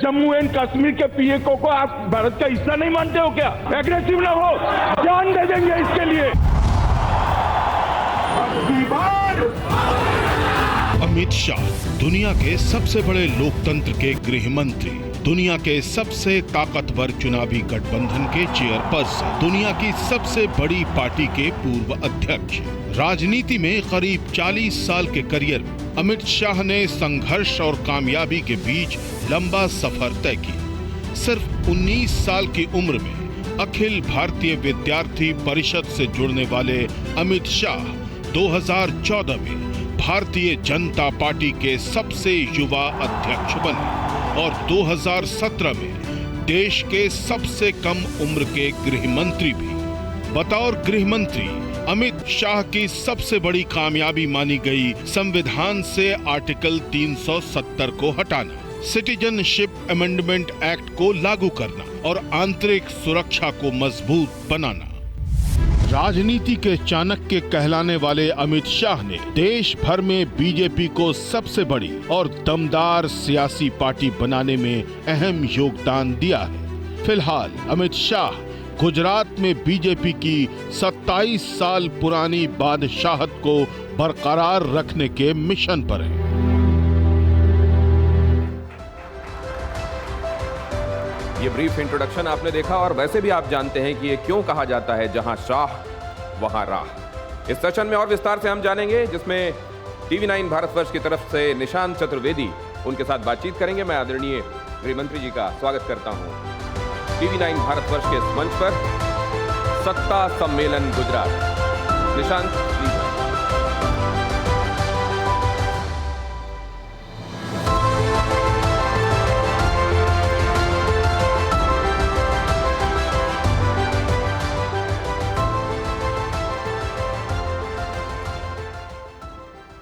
Jammu and Kashmir के पीए को आप भारत का हिस्सा नहीं मानते हो क्या? एग्रेसिव ना हो, जान दे देंगे इसके लिए। अमित शाह दुनिया के सबसे बड़े लोकतंत्र के गृह मंत्री, दुनिया के सबसे ताकतवर चुनावी गठबंधन के चेयरपर्सन, दुनिया की सबसे बड़ी पार्टी के पूर्व अध्यक्ष। राजनीति में करीब 40 साल के करियर में अमित शाह ने संघर्ष और कामयाबी के बीच लंबा सफर तय किया। सिर्फ 19 साल की उम्र में अखिल भारतीय विद्यार्थी परिषद से जुड़ने वाले अमित शाह 2014 में भारतीय जनता पार्टी के सबसे युवा अध्यक्ष बने और 2017 में देश के सबसे कम उम्र के गृह मंत्री भी। बतौर गृह मंत्री अमित शाह की सबसे बड़ी कामयाबी मानी गई संविधान से आर्टिकल 370 को हटाना, सिटीजनशिप अमेंडमेंट एक्ट को लागू करना और आंतरिक सुरक्षा को मजबूत बनाना। राजनीति के चाणक्य कहलाने वाले अमित शाह ने देश भर में बीजेपी को सबसे बड़ी और दमदार सियासी पार्टी बनाने में अहम योगदान दिया है। फिलहाल अमित शाह गुजरात में बीजेपी की 27 साल पुरानी बादशाहत को बरकरार रखने के मिशन पर हैं। ये ब्रीफ इंट्रोडक्शन आपने देखा और वैसे भी आप जानते हैं कि ये क्यों कहा जाता है जहां शाह वहां राह। इस सेशन में और विस्तार से हम जानेंगे, जिसमें TV9 भारतवर्ष की तरफ से निशांत चतुर्वेदी उनके साथ बातचीत करेंगे। मैं आदरणीय गृह मंत्री जी का स्वागत करता हूं TV9 भारतवर्ष के इस मंच पर। सत्ता सम्मेलन गुजरात, निशांत प्लीज।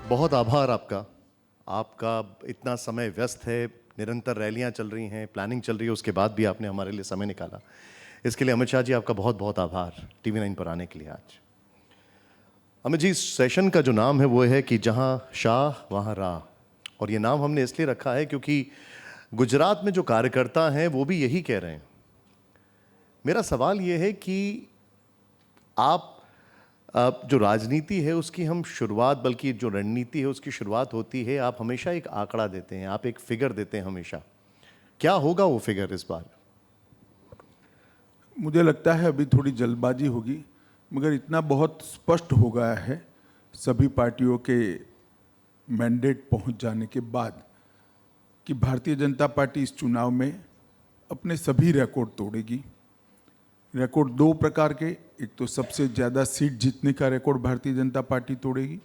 बहुत आभार आपका इतना समय व्यस्त है, निरंतर रैलियां चल रही हैं, प्लानिंग चल रही है, उसके बाद भी आपने हमारे लिए समय निकाला। इसके लिए अमित शाह जी आपका बहुत बहुत आभार TV9 पर आने के लिए आज। अमित जी, सेशन का जो नाम है वो है कि जहां शाह वहां राह, और ये नाम हमने इसलिए रखा है क्योंकि गुजरात में जो कार्यकर्ता हैं वो भी यही कह रहे हैं। मेरा सवाल ये है कि आप जो राजनीति है उसकी हम शुरुआत, बल्कि जो रणनीति है उसकी शुरुआत होती है, आप हमेशा एक आंकड़ा देते हैं, आप एक फिगर देते हैं हमेशा। क्या होगा वो फिगर इस बार? मुझे लगता है अभी थोड़ी जल्दबाजी होगी, मगर इतना बहुत स्पष्ट हो गया है सभी पार्टियों के मैंडेट पहुंच जाने के बाद कि भारतीय जनता पार्टी इस चुनाव में अपने सभी रिकॉर्ड तोड़ेगी। रिकॉर्ड दो प्रकार के, एक तो सबसे ज़्यादा सीट जीतने का रिकॉर्ड भारतीय जनता पार्टी तोड़ेगी,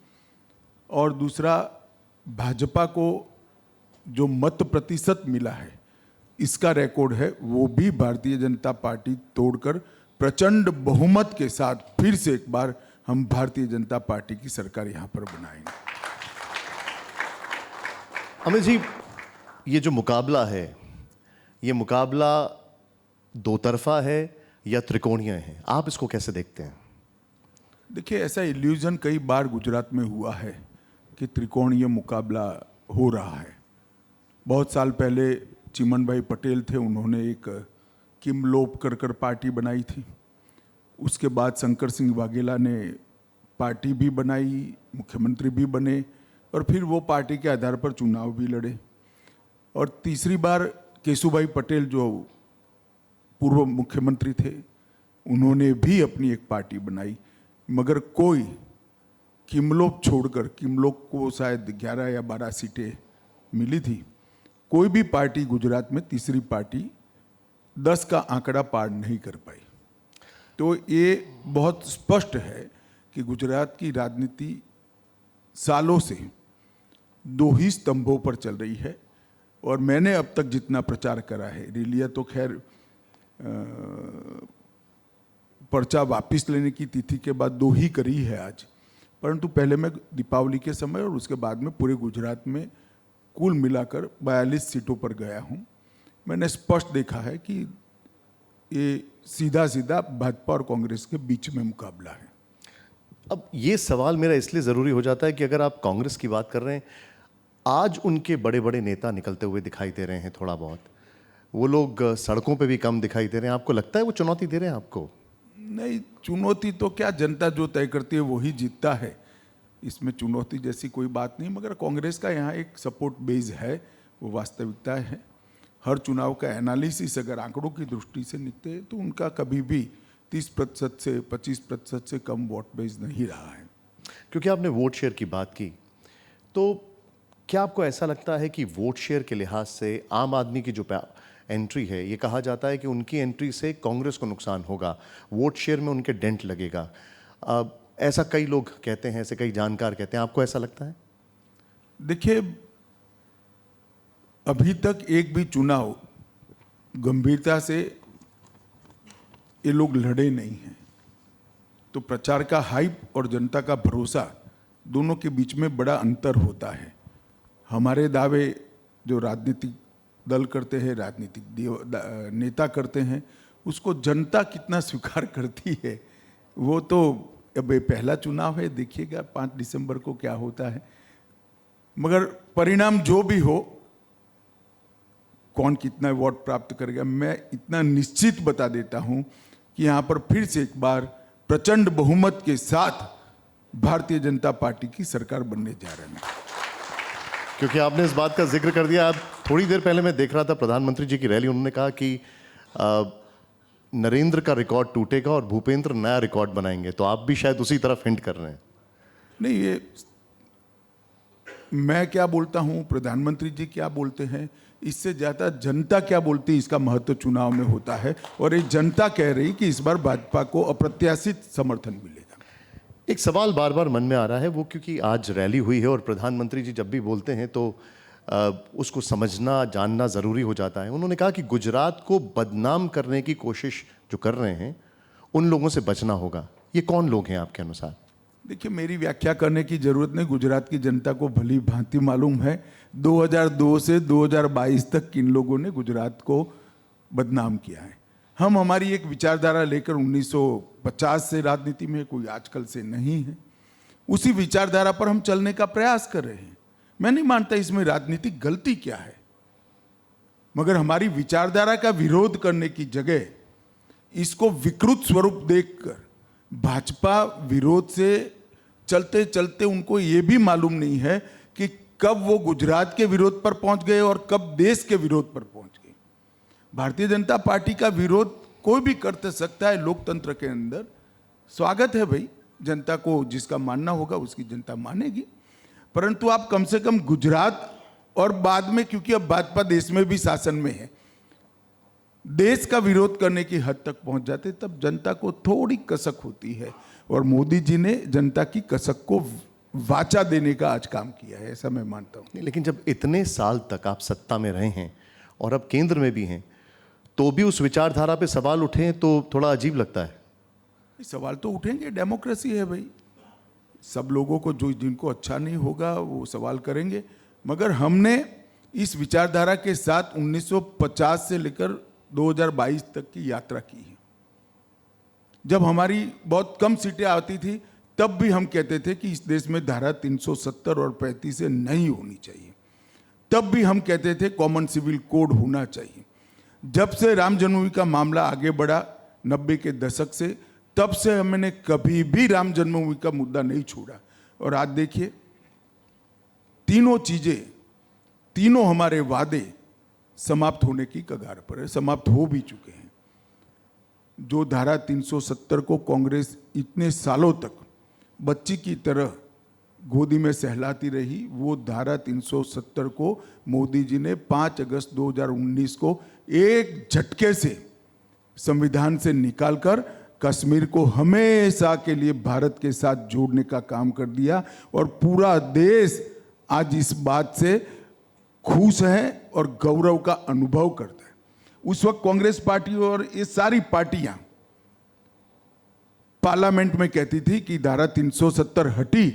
और दूसरा भाजपा को जो मत प्रतिशत मिला है इसका रिकॉर्ड है, वो भी भारतीय जनता पार्टी तोड़कर प्रचंड बहुमत के साथ फिर से एक बार हम भारतीय जनता पार्टी की सरकार यहाँ पर बनाएंगे। अमित जी, ये जो मुकाबला है, ये मुकाबला दो तरफा है या त्रिकोणीय है? आप इसको कैसे देखते हैं? देखिए, ऐसा इल्यूजन कई बार गुजरात में हुआ है कि त्रिकोणीय मुकाबला हो रहा है। बहुत साल पहले चिमन भाई पटेल थे, उन्होंने एक किमलोप कर पार्टी बनाई थी। उसके बाद शंकर सिंह वाघेला ने पार्टी भी बनाई, मुख्यमंत्री भी बने, और फिर वो पार्टी के आधार पर चुनाव भी लड़े। और तीसरी बार केशुभाई पटेल जो पूर्व मुख्यमंत्री थे, उन्होंने भी अपनी एक पार्टी बनाई, मगर कोई किमलोप छोड़कर, किमलोप को शायद 11 या 12 सीटें मिली थी, कोई भी पार्टी गुजरात में तीसरी पार्टी 10 का आंकड़ा पार नहीं कर पाई। तो ये बहुत स्पष्ट है कि गुजरात की राजनीति सालों से दो ही स्तंभों पर चल रही है। और मैंने अब तक जितना प्रचार करा है, रैलियां तो खैर पर्चा वापस लेने की तिथि के बाद 2 ही करी है आज, परंतु पहले मैं दीपावली के समय और उसके बाद में पूरे गुजरात में कुल मिलाकर 42 सीटों पर गया हूं। मैंने स्पष्ट देखा है कि ये सीधा सीधा भाजपा और कांग्रेस के बीच में मुकाबला है। अब ये सवाल मेरा इसलिए ज़रूरी हो जाता है कि अगर आप कांग्रेस की बात कर रहे हैं, आज उनके बड़े बड़े नेता निकलते हुए दिखाई दे रहे हैं थोड़ा बहुत, वो लोग सड़कों पे भी कम दिखाई दे रहे हैं। आपको लगता है वो चुनौती दे रहे हैं आपको? नहीं, चुनौती तो क्या, जनता जो तय करती है वही जीतता है, इसमें चुनौती जैसी कोई बात नहीं। मगर कांग्रेस का यहाँ एक सपोर्ट बेस है, वो वास्तविकता है। हर चुनाव का एनालिसिस अगर आंकड़ों की दृष्टि से निकले तो उनका कभी भी 30% से 25% से कम वोट बेस नहीं रहा है। क्योंकि आपने वोट शेयर की बात की, तो क्या आपको ऐसा लगता है कि वोट शेयर के लिहाज से आम आदमी की जो एंट्री है, ये कहा जाता है कि उनकी एंट्री से कांग्रेस को नुकसान होगा, वोट शेयर में उनके डेंट लगेगा, ऐसा कई लोग कहते हैं, ऐसे कई जानकार कहते हैं, आपको ऐसा लगता है? देखिए, अभी तक एक भी चुनाव गंभीरता से ये लोग लड़े नहीं हैं, तो प्रचार का हाइप और जनता का भरोसा दोनों के बीच में बड़ा अंतर होता है। हमारे दावे जो राजनीतिक दल करते हैं, राजनीतिक नेता करते हैं, उसको जनता कितना स्वीकार करती है वो तो अब ये पहला चुनाव है, देखिएगा 5 दिसंबर को क्या होता है। मगर परिणाम जो भी हो, कौन कितना वोट प्राप्त करेगा, मैं इतना निश्चित बता देता हूं कि यहां पर फिर से एक बार प्रचंड बहुमत के साथ भारतीय जनता पार्टी की सरकार बनने जा रही है। क्योंकि आपने इस बात का जिक्र कर दिया, थोड़ी देर पहले मैं देख रहा था प्रधानमंत्री जी की रैली, उन्होंने कहा कि नरेंद्र का रिकॉर्ड टूटेगा और भूपेंद्र नया रिकॉर्ड बनाएंगे, तो आप भी शायद उसी तरफ हिंट कर रहे हैं। नहीं, ये मैं क्या बोलता हूं, प्रधानमंत्री जी क्या बोलते हैं, इससे ज्यादा जनता क्या बोलती है, इसका महत्व चुनाव में होता है। और ये जनता कह रही कि इस बार भाजपा को अप्रत्याशित समर्थन मिलेगा। एक सवाल बार बार मन में आ रहा है, वो क्योंकि आज रैली हुई है और प्रधानमंत्री जी जब भी बोलते हैं तो उसको समझना जानना ज़रूरी हो जाता है। उन्होंने कहा कि गुजरात को बदनाम करने की कोशिश जो कर रहे हैं उन लोगों से बचना होगा। ये कौन लोग हैं आपके अनुसार? देखिए, मेरी व्याख्या करने की जरूरत नहीं, गुजरात की जनता को भली भांति मालूम है। 2002 से 2022 तक किन लोगों ने गुजरात को बदनाम किया है। हम हमारी एक विचारधारा लेकर 1950 से राजनीति में, कोई आजकल से नहीं है, उसी विचारधारा पर हम चलने का प्रयास कर रहे हैं। मैं नहीं मानता इसमें राजनीतिक गलती क्या है, मगर हमारी विचारधारा का विरोध करने की जगह इसको विकृत स्वरूप देखकर भाजपा विरोध से चलते चलते उनको ये भी मालूम नहीं है कि कब वो गुजरात के विरोध पर पहुंच गए और कब देश के विरोध पर पहुंच गए। भारतीय जनता पार्टी का विरोध कोई भी कर सकता है लोकतंत्र के अंदर, स्वागत है भाई, जनता को जिसका मानना होगा उसकी जनता मानेगी। परंतु आप कम से कम गुजरात और बाद में, क्योंकि अब भाजपा देश में भी शासन में है, देश का विरोध करने की हद तक पहुंच जाते, तब जनता को थोड़ी कसक होती है। और मोदी जी ने जनता की कसक को वाचा देने का आज काम किया है, ऐसा मैं मानता हूं। लेकिन जब इतने साल तक आप सत्ता में रहे हैं और अब केंद्र में भी हैं, तो भी उस विचारधारा पे सवाल उठे तो थोड़ा अजीब लगता है। सवाल तो उठेंगे, डेमोक्रेसी है भाई, सब लोगों को जो जिनको अच्छा नहीं होगा वो सवाल करेंगे। मगर हमने इस विचारधारा के साथ 1950 से लेकर 2022 तक की यात्रा की है। जब हमारी बहुत कम सीटें आती थी तब भी हम कहते थे कि इस देश में धारा 370 और 35 से नहीं होनी चाहिए। तब भी हम कहते थे कॉमन सिविल कोड होना चाहिए। जब से राम जन्मभूमि का मामला आगे बढ़ा 90 के दशक से, तब से हमने कभी भी राम जन्मभूमि का मुद्दा नहीं छोड़ा। और आज देखिए, तीनों चीजें, तीनों हमारे वादे समाप्त होने की कगार पर है, समाप्त हो भी चुके हैं। जो धारा 370 को कांग्रेस इतने सालों तक बच्ची की तरह गोदी में सहलाती रही, वो धारा 370 को मोदी जी ने 5 अगस्त 2019 को एक झटके से संविधान से निकालकर कश्मीर को हमेशा के लिए भारत के साथ जोड़ने का काम कर दिया। और पूरा देश आज इस बात से खुश है और गौरव का अनुभव करता है। उस वक्त कांग्रेस पार्टी और ये सारी पार्टियां पार्लियामेंट में कहती थी कि धारा 370 हटी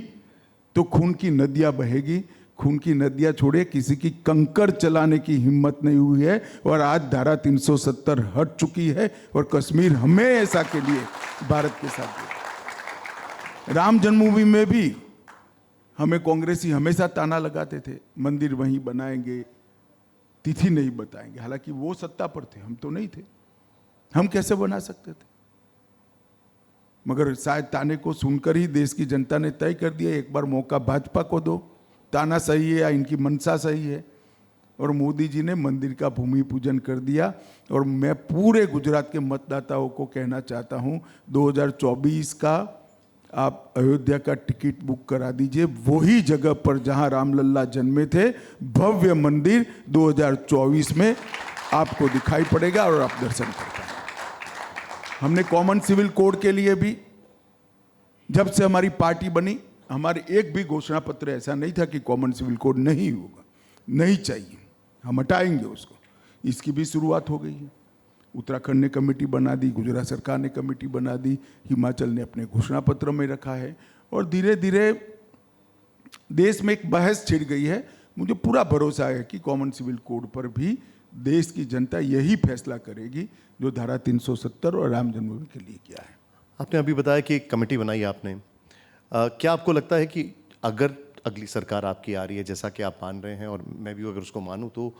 तो खून की नदियां बहेगी। खून की नदियां छोड़े, किसी की कंकर चलाने की हिम्मत नहीं हुई है। और आज धारा 370 हट चुकी है और कश्मीर हमेशा के लिए भारत के साथ है। राम जन्मभूमि में भी हमें कांग्रेसी हमेशा ताना लगाते थे, मंदिर वहीं बनाएंगे, तिथि नहीं बताएंगे। हालांकि वो सत्ता पर थे, हम तो नहीं थे, हम कैसे बना सकते थे? मगर शायद ताने को सुनकर ही देश की जनता ने तय कर दिया एक बार मौका भाजपा को दो, ताना सही है या इनकी मनसा सही है। और मोदी जी ने मंदिर का भूमि पूजन कर दिया। और मैं पूरे गुजरात के मतदाताओं को कहना चाहता हूं, 2024 का आप अयोध्या का टिकट बुक करा दीजिए, वही जगह पर जहां रामलल्ला जन्मे थे, भव्य मंदिर 2024 में आपको दिखाई पड़ेगा और आप दर्शन कर पाएंगे। हमने कॉमन सिविल कोड के लिए भी, जब से हमारी पार्टी बनी, हमारे एक भी घोषणा पत्र ऐसा नहीं था कि कॉमन सिविल कोड नहीं होगा, नहीं चाहिए, हम हटाएंगे उसको। इसकी भी शुरुआत हो गई है। उत्तराखंड ने कमेटी बना दी, गुजरात सरकार ने कमेटी बना दी, हिमाचल ने अपने घोषणा पत्र में रखा है और धीरे धीरे देश में एक बहस छिड़ गई है। मुझे पूरा भरोसा है कि कॉमन सिविल कोड पर भी देश की जनता यही फैसला करेगी जो धारा 370 और राम जन्मभूमि के लिए किया है। आपने अभी बताया कि एक कमेटी बनाई आपने, क्या आपको लगता है कि अगर अगली सरकार आपकी आ रही है, जैसा कि आप मान रहे हैं और मैं भी अगर उसको मानूं, तो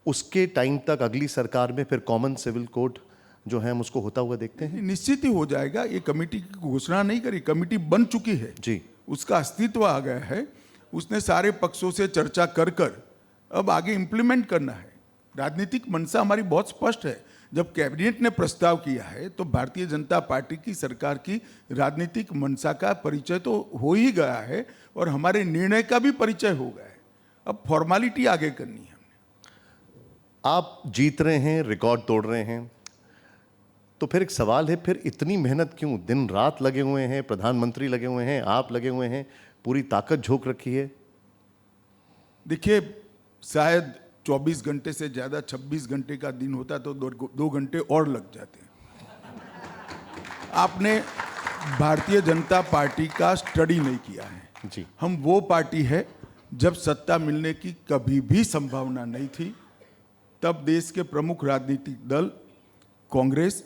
उसके टाइम तक अगली सरकार में फिर कॉमन सिविल कोड जो है हम उसको होता हुआ देखते हैं? निश्चित ही हो जाएगा। ये कमेटी की घोषणा नहीं करी, कमेटी बन चुकी है जी, उसका अस्तित्व आ गया है। उसने सारे पक्षों से चर्चा कर अब आगे इंप्लीमेंट करना है। राजनीतिक मंशा हमारी बहुत स्पष्ट है। जब कैबिनेट ने प्रस्ताव किया है तो भारतीय जनता पार्टी की सरकार की राजनीतिक मंशा का परिचय तो हो ही गया है और हमारे निर्णय का भी परिचय हो गया है। अब फॉर्मेलिटी आगे करनी है। आप जीत रहे हैं, रिकॉर्ड तोड़ रहे हैं, तो फिर एक सवाल है, फिर इतनी मेहनत क्यों? दिन रात लगे हुए हैं, प्रधानमंत्री लगे हुए हैं, आप लगे हुए हैं, पूरी ताकत झोंक रखी है। देखिए, शायद 24 घंटे से ज्यादा 26 घंटे का दिन होता तो 2 घंटे और लग जाते। आपने भारतीय जनता पार्टी का स्टडी नहीं किया है जी। हम वो पार्टी है, जब सत्ता मिलने की कभी भी संभावना नहीं थी, तब देश के प्रमुख राजनीतिक दल कांग्रेस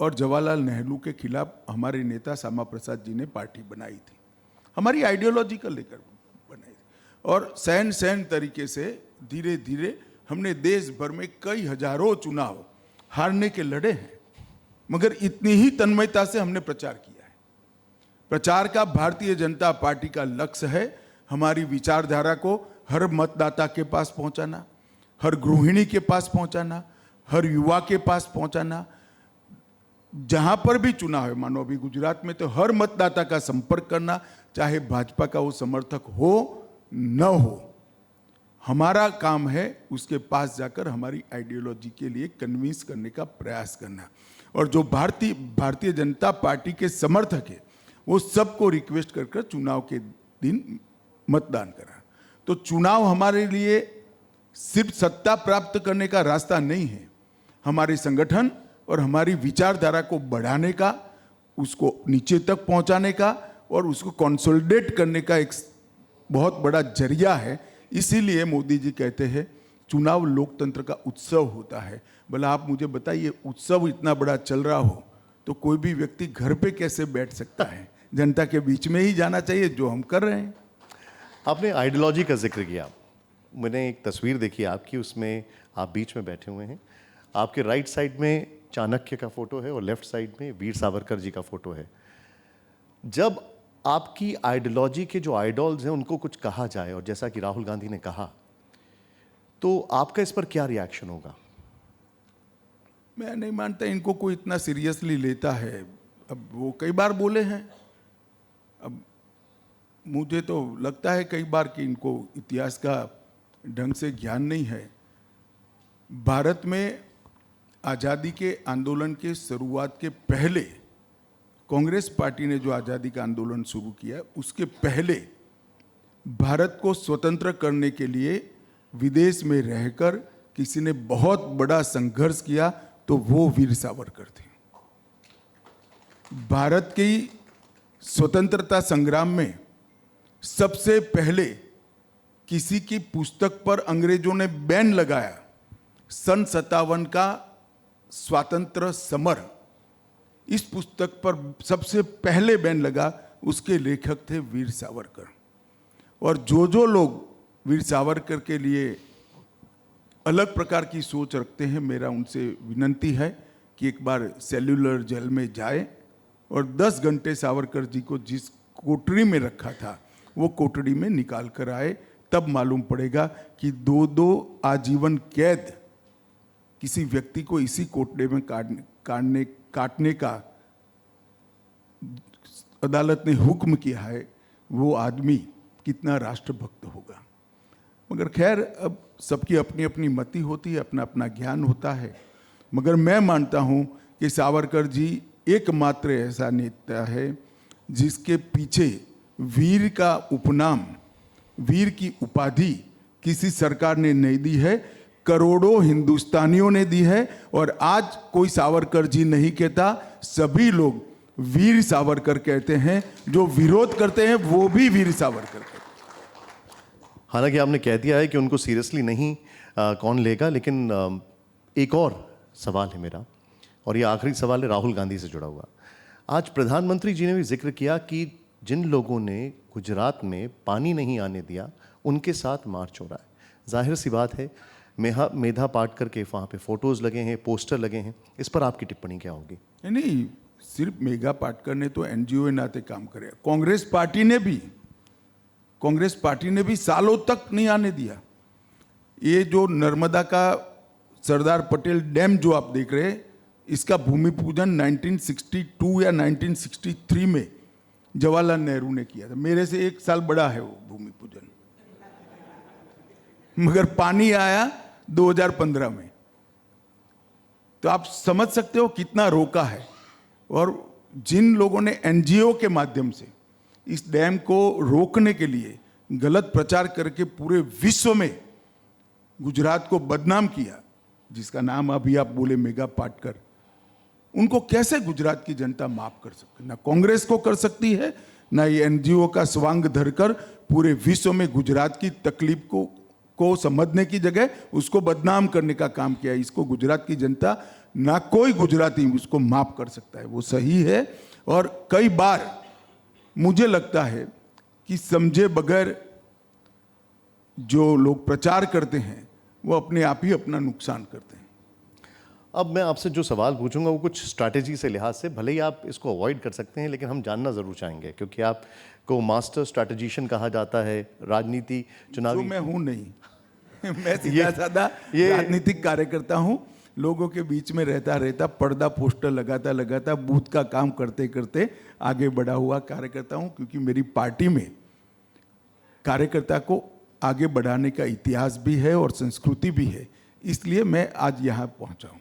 और जवाहरलाल नेहरू के खिलाफ हमारे नेता श्यामा प्रसाद जी ने पार्टी बनाई थी। हमारी आइडियोलॉजी को लेकर बनाई थी और सहन तरीके से धीरे धीरे हमने देश भर में कई हजारों चुनाव हारने के लड़े हैं, मगर इतनी ही तन्मयता से हमने प्रचार किया है। प्रचार का भारतीय जनता पार्टी का लक्ष्य है हमारी विचारधारा को हर मतदाता के पास पहुंचाना, हर गृहिणी के पास पहुंचाना, हर युवा के पास पहुंचाना। जहां पर भी चुनाव है, मानो अभी गुजरात में, तो हर मतदाता का संपर्क करना, चाहे भाजपा का वो समर्थक हो न हो। हमारा काम है उसके पास जाकर हमारी आइडियोलॉजी के लिए कन्विंस करने का प्रयास करना। और जो भारतीय जनता पार्टी के समर्थक है वो सबको रिक्वेस्ट कर चुनाव के दिन मतदान करा। तो चुनाव हमारे लिए सिर्फ सत्ता प्राप्त करने का रास्ता नहीं है, हमारे संगठन और हमारी विचारधारा को बढ़ाने का, उसको नीचे तक पहुंचाने का और उसको कंसोलिडेट करने का एक बहुत बड़ा जरिया है। इसीलिए मोदी जी कहते हैं चुनाव लोकतंत्र का उत्सव होता है। भला आप मुझे बताइए, उत्सव इतना बड़ा चल रहा हो तो कोई भी व्यक्ति घर पे कैसे बैठ सकता है? जनता के बीच में ही जाना चाहिए, जो हम कर रहे हैं। आपने आइडियोलॉजी का जिक्र किया, मैंने एक तस्वीर देखी आपकी, उसमें आप बीच में बैठे हुए हैं, आपके राइट साइड में चाणक्य का फोटो है और लेफ्ट साइड में वीर सावरकर जी का फोटो है। जब आपकी आइडियोलॉजी के जो आइडॉल्स हैं उनको कुछ कहा जाए, और जैसा कि राहुल गांधी ने कहा, तो आपका इस पर क्या रिएक्शन होगा? मैं नहीं मानता इनको कोई इतना सीरियसली लेता है। अब वो कई बार बोले हैं, अब मुझे तो लगता है कई बार कि इनको इतिहास का ढंग से ज्ञान नहीं है। भारत में आज़ादी के आंदोलन के शुरुआत के पहले, कांग्रेस पार्टी ने जो आज़ादी का आंदोलन शुरू किया, उसके पहले भारत को स्वतंत्र करने के लिए विदेश में रहकर किसी ने बहुत बड़ा संघर्ष किया तो वो वीर सावरकर थे। भारत की स्वतंत्रता संग्राम में सबसे पहले किसी की पुस्तक पर अंग्रेजों ने बैन लगाया, सन 57 का स्वातंत्र समर, इस पुस्तक पर सबसे पहले बैन लगा, उसके लेखक थे वीर सावरकर। और जो लोग वीर सावरकर के लिए अलग प्रकार की सोच रखते हैं। मेरा उनसे विनंती है कि एक बार सेल्युलर जेल में जाए और 10 घंटे सावरकर जी को जिस कोठरी में रखा था वो कोठरी में निकाल कर आए, तब मालूम पड़ेगा कि 2-2 आजीवन कैद किसी व्यक्ति को इसी कोठरी में काटने का अदालत ने हुक्म किया है, वो आदमी कितना राष्ट्रभक्त होगा। मगर खैर, अब सबकी अपनी अपनी मति होती है, अपना अपना ज्ञान होता है। मगर मैं मानता हूँ कि सावरकर जी एकमात्र ऐसा नेता है जिसके पीछे वीर का उपनाम, वीर की उपाधि किसी सरकार ने नहीं दी है, करोड़ों हिंदुस्तानियों ने दी है। और आज कोई सावरकर जी नहीं कहता, सभी लोग वीर सावरकर कहते हैं। जो विरोध करते हैं वो भी वीर सावरकर कहते हैं। हालांकि आपने कह दिया है कि उनको सीरियसली नहीं कौन लेगा, लेकिन एक और सवाल है मेरा, और ये आखिरी सवाल है राहुल गांधी से जुड़ा हुआ। आज प्रधानमंत्री जी ने भी जिक्र किया कि जिन लोगों ने गुजरात में पानी नहीं आने दिया उनके साथ मार्च हो रहा है। जाहिर सी बात है, मेधा पाटकर के वहाँ पे फोटोज लगे हैं, पोस्टर लगे हैं, इस पर आपकी टिप्पणी क्या होगी? नहीं, सिर्फ मेघा पाटकर ने तो एनजीओ नाते काम करे, कांग्रेस पार्टी ने भी सालों तक नहीं आने दिया। ये जो नर्मदा का सरदार पटेल डैम जो आप देख रहे हैं, इसका भूमि पूजन 1962 या 1963 में जवाहरलाल नेहरू ने किया था। मेरे से 1 साल बड़ा है वो भूमि पूजन। मगर पानी आया 2015 में। तो आप समझ सकते हो कितना रोका है। और जिन लोगों ने एनजीओ के माध्यम से इस डैम को रोकने के लिए गलत प्रचार करके पूरे विश्व में गुजरात को बदनाम किया, जिसका नाम अभी आप बोले मेघा पाटकर, उनको कैसे गुजरात की जनता माफ कर सकती है? ना कांग्रेस को कर सकती है, ना ये एनजीओ का स्वांग धरकर पूरे विश्व में गुजरात की तकलीफ को समझने की जगह उसको बदनाम करने का काम किया। इसको गुजरात की जनता, ना कोई गुजराती उसको माफ कर सकता है। वो सही है। और कई बार मुझे लगता है कि समझे बगैर जो लोग प्रचार करते हैं वो अपने आप ही अपना नुकसान करते हैं। अब मैं आपसे जो सवाल पूछूंगा वो कुछ स्ट्रैटेजी से लिहाज से, भले ही आप इसको अवॉइड कर सकते हैं, लेकिन हम जानना ज़रूर चाहेंगे क्योंकि आपको मास्टर स्ट्रैटेजिशियन कहा जाता है, राजनीति चुनावी। जो मैं हूँ नहीं मैं सीधा साधा राजनीतिक कार्यकर्ता हूँ। लोगों के बीच में रहता पर्दा पोस्टर लगाता बूथ का काम करते करते आगे बढ़ा हुआ कार्यकर्ता हूँ। क्योंकि मेरी पार्टी में कार्यकर्ता को आगे बढ़ाने का इतिहास भी है और संस्कृति भी है, इसलिए मैं आज यहाँ पहुँचा हूँ।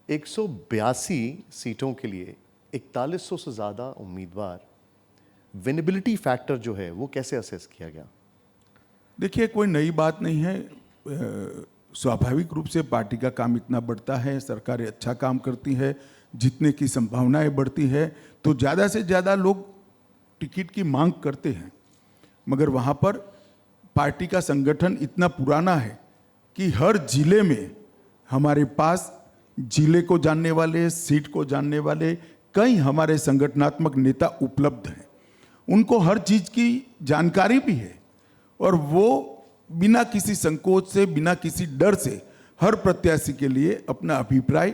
182 सीटों के लिए 4100 से ज़्यादा उम्मीदवार, विनेबिलिटी फैक्टर जो है वो कैसे असेस किया गया? देखिए, कोई नई बात नहीं है। स्वाभाविक रूप से पार्टी का काम इतना बढ़ता है, सरकारें अच्छा काम करती है, जीतने की संभावनाएं बढ़ती है, तो ज़्यादा से ज़्यादा लोग टिकट की मांग करते हैं। मगर वहाँ पर पार्टी का संगठन इतना पुराना है कि हर जिले में हमारे पास जिले को जानने वाले, सीट को जानने वाले कई हमारे संगठनात्मक नेता उपलब्ध हैं। उनको हर चीज़ की जानकारी भी है और वो बिना किसी संकोच से, बिना किसी डर से हर प्रत्याशी के लिए अपना अभिप्राय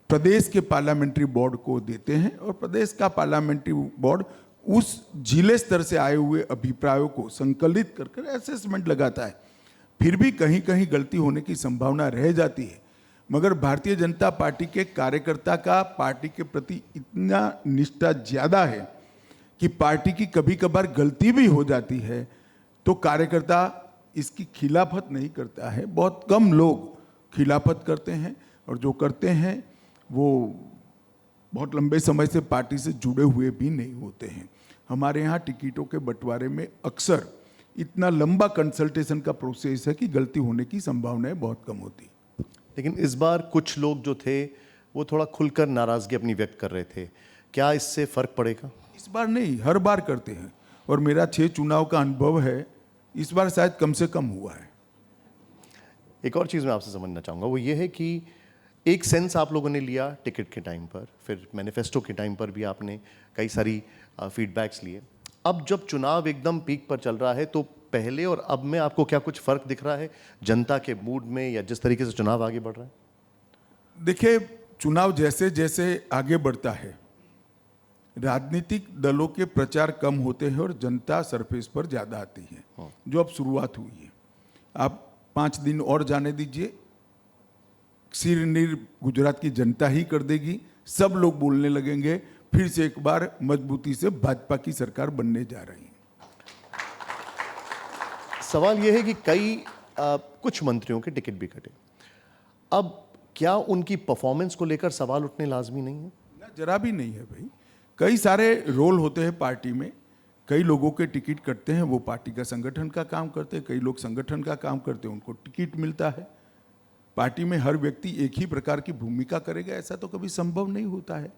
प्रदेश के पार्लियामेंट्री बोर्ड को देते हैं और प्रदेश का पार्लियामेंट्री बोर्ड उस जिले स्तर से आए हुए अभिप्रायों को संकलित कर असेसमेंट लगाता है। फिर भी कहीं कहीं गलती होने की संभावना रह जाती है, मगर भारतीय जनता पार्टी के कार्यकर्ता का पार्टी के प्रति इतना निष्ठा ज़्यादा है कि पार्टी की कभी कभार गलती भी हो जाती है तो कार्यकर्ता इसकी खिलाफत नहीं करता है। बहुत कम लोग खिलाफत करते हैं और जो करते हैं वो बहुत लंबे समय से पार्टी से जुड़े हुए भी नहीं होते हैं। हमारे यहाँ टिकटों के बंटवारे में अक्सर इतना लंबा कंसल्टेशन का प्रोसेस है कि गलती होने की संभावनाएं बहुत कम होती। लेकिन इस बार कुछ लोग जो थे वो थोड़ा खुलकर नाराज़गी अपनी व्यक्त कर रहे थे, क्या इससे फ़र्क पड़ेगा? इस बार नहीं, हर बार करते हैं और मेरा 6 चुनाव का अनुभव है, इस बार शायद कम से कम हुआ है। एक और चीज़ मैं आपसे समझना चाहूँगा, वो ये है कि एक सेंस आप लोगों ने लिया टिकट के टाइम पर, फिर मैनिफेस्टो के टाइम पर भी आपने कई सारी फीडबैक्स लिए। अब जब चुनाव एकदम पीक पर चल रहा है तो पहले और अब में आपको क्या कुछ फर्क दिख रहा है जनता के मूड में, या जिस तरीके से चुनाव आगे बढ़ रहा है? देखिए, चुनाव जैसे जैसे आगे बढ़ता है, राजनीतिक दलों के प्रचार कम होते हैं और जनता सरफेस पर ज़्यादा आती है, जो अब शुरुआत हुई है। आप 5 दिन और जाने दीजिए, सिरनीर गुजरात की जनता ही कर देगी, सब लोग बोलने लगेंगे, फिर से एक बार मजबूती से भाजपा की सरकार बनने जा रही है। सवाल यह है कि कुछ मंत्रियों के टिकट भी कटे, अब क्या उनकी परफॉर्मेंस को लेकर सवाल उठने लाजमी नहीं है? ना, जरा भी नहीं है भाई। कई सारे रोल होते हैं पार्टी में, कई लोगों के टिकट कटते हैं, वो पार्टी का संगठन का काम करते हैं, कई लोग संगठन का काम करते हैं, उनको टिकट मिलता है। पार्टी में हर व्यक्ति एक ही प्रकार की भूमिका करेगा ऐसा तो कभी संभव नहीं होता है।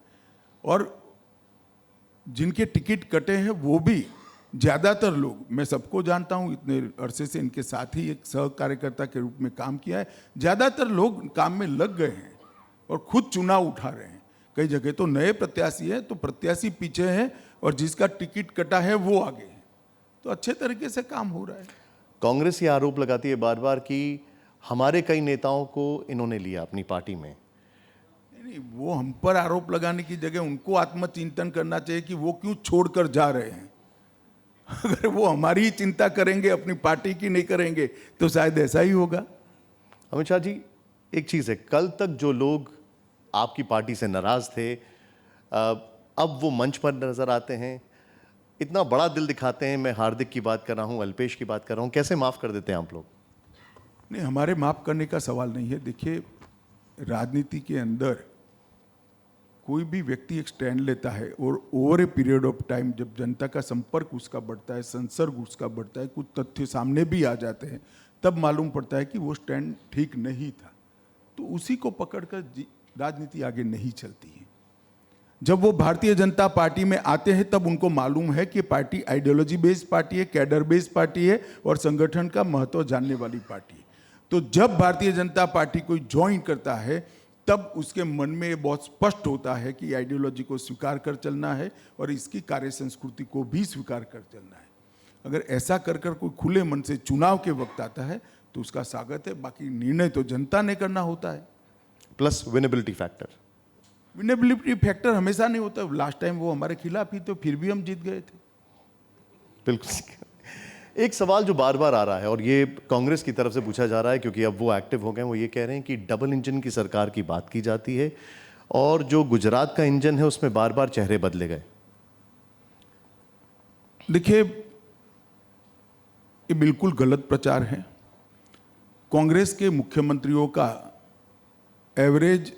और जिनके टिकट कटे हैं वो भी ज़्यादातर लोग, मैं सबको जानता हूँ, इतने अरसे से इनके साथ ही एक सह कार्यकर्ता के रूप में काम किया है, ज़्यादातर लोग काम में लग गए हैं और खुद चुनाव उठा रहे हैं। कई जगह तो नए प्रत्याशी हैं तो प्रत्याशी पीछे हैं और जिसका टिकट कटा है वो आगे है, तो अच्छे तरीके से काम हो रहा है। कांग्रेस ये आरोप लगाती है बार बार कि हमारे कई नेताओं को इन्होंने लिया अपनी पार्टी में। नहीं, वो हम पर आरोप लगाने की जगह उनको आत्मचिंतन करना चाहिए कि वो क्यों छोड़कर जा रहे हैं। अगर वो हमारी ही चिंता करेंगे, अपनी पार्टी की नहीं करेंगे, तो शायद ऐसा ही होगा। अमित शाह जी, एक चीज़ है, कल तक जो लोग आपकी पार्टी से नाराज थे, अब वो मंच पर नजर आते हैं, इतना बड़ा दिल दिखाते हैं। मैं हार्दिक की बात कर रहा हूँ, अल्पेश की बात कर रहा हूँ, कैसे माफ़ कर देते हैं आप लोग? नहीं, हमारे माफ़ करने का सवाल नहीं है। देखिए, राजनीति के अंदर कोई भी व्यक्ति एक स्टैंड लेता है और over a period of time जब जनता का संपर्क उसका बढ़ता है, संसर्ग उसका बढ़ता है, कुछ तथ्य सामने भी आ जाते हैं, तब मालूम पड़ता है कि वो स्टैंड ठीक नहीं था, तो उसी को पकड़कर राजनीति आगे नहीं चलती है। जब वो भारतीय जनता पार्टी में आते हैं तब उनको मालूम है कि पार्टी आइडियोलॉजी बेस्ड पार्टी है, कैडर बेस्ड पार्टी है और संगठन का महत्व जानने वाली पार्टी है। तो जब भारतीय जनता पार्टी कोई ज्वाइन करता है तब उसके मन में ये बहुत स्पष्ट होता है कि आइडियोलॉजी को स्वीकार कर चलना है और इसकी कार्य संस्कृति को भी स्वीकार कर चलना है। अगर ऐसा कर कोई खुले मन से चुनाव के वक्त आता है तो उसका स्वागत है, बाकी निर्णय तो जनता ने करना होता है। Plus winnability factor. Winnability factor हमेशा नहीं होता। लास्ट टाइम वो हमारे खिलाफ ही तो फिर भी हम जीत गए थे। बिल्कुल। एक सवाल जो बार बार आ रहा है और ये कांग्रेस की तरफ से पूछा जा रहा है क्योंकि अब वो एक्टिव हो गए, वो ये कह रहे हैं कि डबल इंजन की सरकार की बात की जाती है और जो गुजरात का इंजन है उसमें बार बार चेहरे बदले गए। देखिए, ये बिल्कुल गलत प्रचार है। कांग्रेस के मुख्यमंत्रियों का एवरेज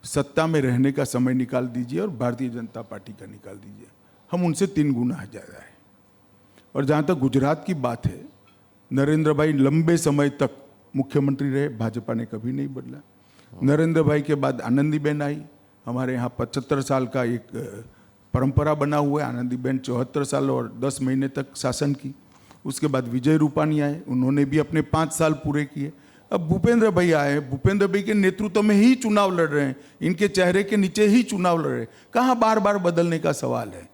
सत्ता में रहने का समय निकाल दीजिए और भारतीय जनता पार्टी का निकाल दीजिए, हम उनसे 3 गुना ज़्यादा है। और जहाँ तक गुजरात की बात है, नरेंद्र भाई लंबे समय तक मुख्यमंत्री रहे, भाजपा ने कभी नहीं बदला। नरेंद्र भाई के बाद आनंदीबेन आई, हमारे यहाँ 75 साल का एक परंपरा बना हुआ है। आनंदीबेन 74 साल और 10 महीने तक शासन की। उसके बाद विजय रूपानी आए, उन्होंने भी अपने 5 साल पूरे किए। अब भूपेंद्र भाई आए, भूपेंद्र भाई के नेतृत्व में ही चुनाव लड़ रहे हैं, इनके चेहरे के नीचे ही चुनाव लड़ रहे हैं। कहाँ बार बार बदलने का सवाल है।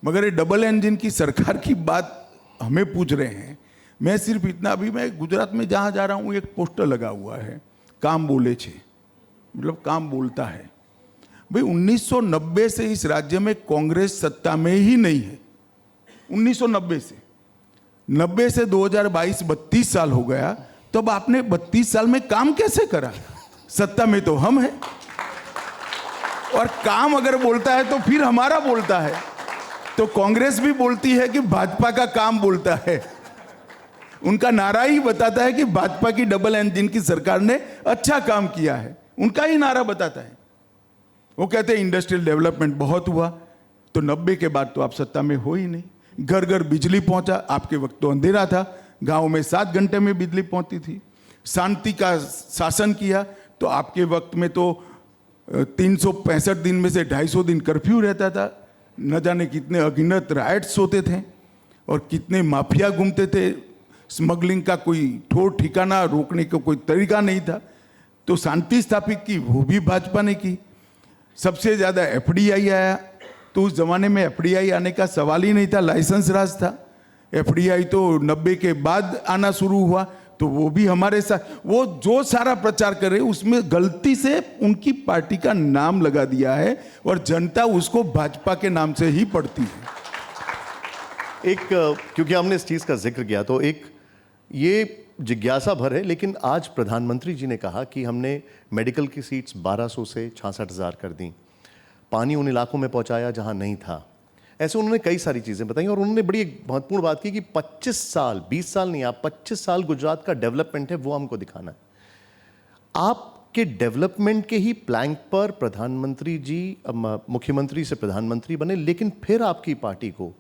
मगर ये डबल इंजन की सरकार की बात हमें पूछ रहे हैं। मैं सिर्फ इतना, अभी मैं गुजरात में जहाँ जा रहा हूँ एक पोस्टर लगा हुआ है, काम बोले छे, मतलब काम बोलता है। भाई 1990 से इस राज्य में कांग्रेस सत्ता में ही नहीं है। 1990 से 90 से 2022 32 साल हो गया, तो अब आपने 32 साल में काम कैसे करा? सत्ता में तो हम हैं और काम अगर बोलता है तो फिर हमारा बोलता है। तो कांग्रेस भी बोलती है कि भाजपा का काम बोलता है। उनका नारा ही बताता है कि भाजपा की डबल इंजन की सरकार ने अच्छा काम किया है, उनका ही नारा बताता है। वो कहते हैं इंडस्ट्रियल डेवलपमेंट बहुत हुआ, तो 90 के बाद तो आप सत्ता में हो ही नहीं। घर घर बिजली पहुंचा, आपके वक्त तो अंधेरा था, गांव में 7 घंटे में बिजली पहुंचती थी। शांति का शासन किया, तो आपके वक्त में तो 365 दिन में से 250 दिन कर्फ्यू रहता था। न जाने कितने अगिनत राइट्स होते थे और कितने माफिया घूमते थे। स्मगलिंग का कोई ठोर ठिकाना, रोकने का कोई तरीका नहीं था। तो शांति स्थापित की, वो भी भाजपा ने की। सबसे ज़्यादा FDI आया, तो उस जमाने में एफडीआई आने का सवाल ही नहीं था, लाइसेंस राज था। एफडीआई तो 90 के बाद आना शुरू हुआ, तो वो भी हमारे साथ, वो जो सारा प्रचार कर रहे उसमें गलती से उनकी पार्टी का नाम लगा दिया है और जनता उसको भाजपा के नाम से ही पढ़ती है। क्योंकि हमने इस चीज़ का जिक्र किया तो एक ये जिज्ञासा भर है, लेकिन आज प्रधानमंत्री जी ने कहा कि हमने मेडिकल की सीट्स 1200 से 66,000 कर दी, पानी उन इलाकों में पहुंचाया जहां नहीं था। ऐसे उन्होंने कई सारी चीज़ें बताई और उन्होंने बड़ी एक महत्वपूर्ण बात की कि 25 साल, 20 साल नहीं, आप 25 साल गुजरात का डेवलपमेंट है वो हमको दिखाना है। आपके डेवलपमेंट के ही प्लैंक पर प्रधानमंत्री जी मुख्यमंत्री से प्रधानमंत्री बने, लेकिन फिर आपकी पार्टी को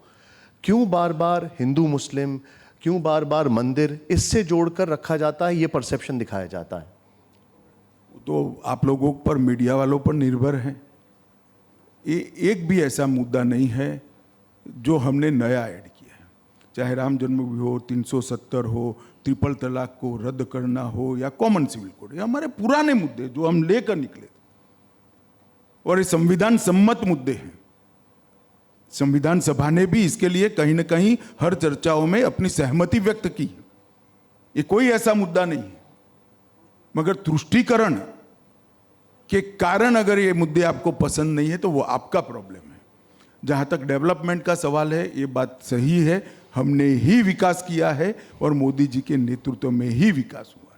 क्यों बार बार हिंदू मुस्लिम, क्यों बार बार मंदिर, इससे जोड़कर रखा जाता है, ये परसेप्शन दिखाया जाता है? तो आप लोगों पर, मीडिया वालों पर निर्भर है। एक भी ऐसा मुद्दा नहीं है जो हमने नया ऐड किया है, चाहे राम जन्मभूमि हो, 370 हो, ट्रिपल तलाक को रद्द करना हो या कॉमन सिविल कोड, ये हमारे पुराने मुद्दे जो हम लेकर निकले थे और ये संविधान सम्मत मुद्दे हैं। संविधान सभा ने भी इसके लिए कहीं ना कहीं हर चर्चाओं में अपनी सहमति व्यक्त की। ये कोई ऐसा मुद्दा नहीं है, मगर तुष्टीकरण के कारण अगर ये मुद्दे आपको पसंद नहीं है तो वो आपका प्रॉब्लम है। जहां तक डेवलपमेंट का सवाल है, ये बात सही है, हमने ही विकास किया है और मोदी जी के नेतृत्व में ही विकास हुआ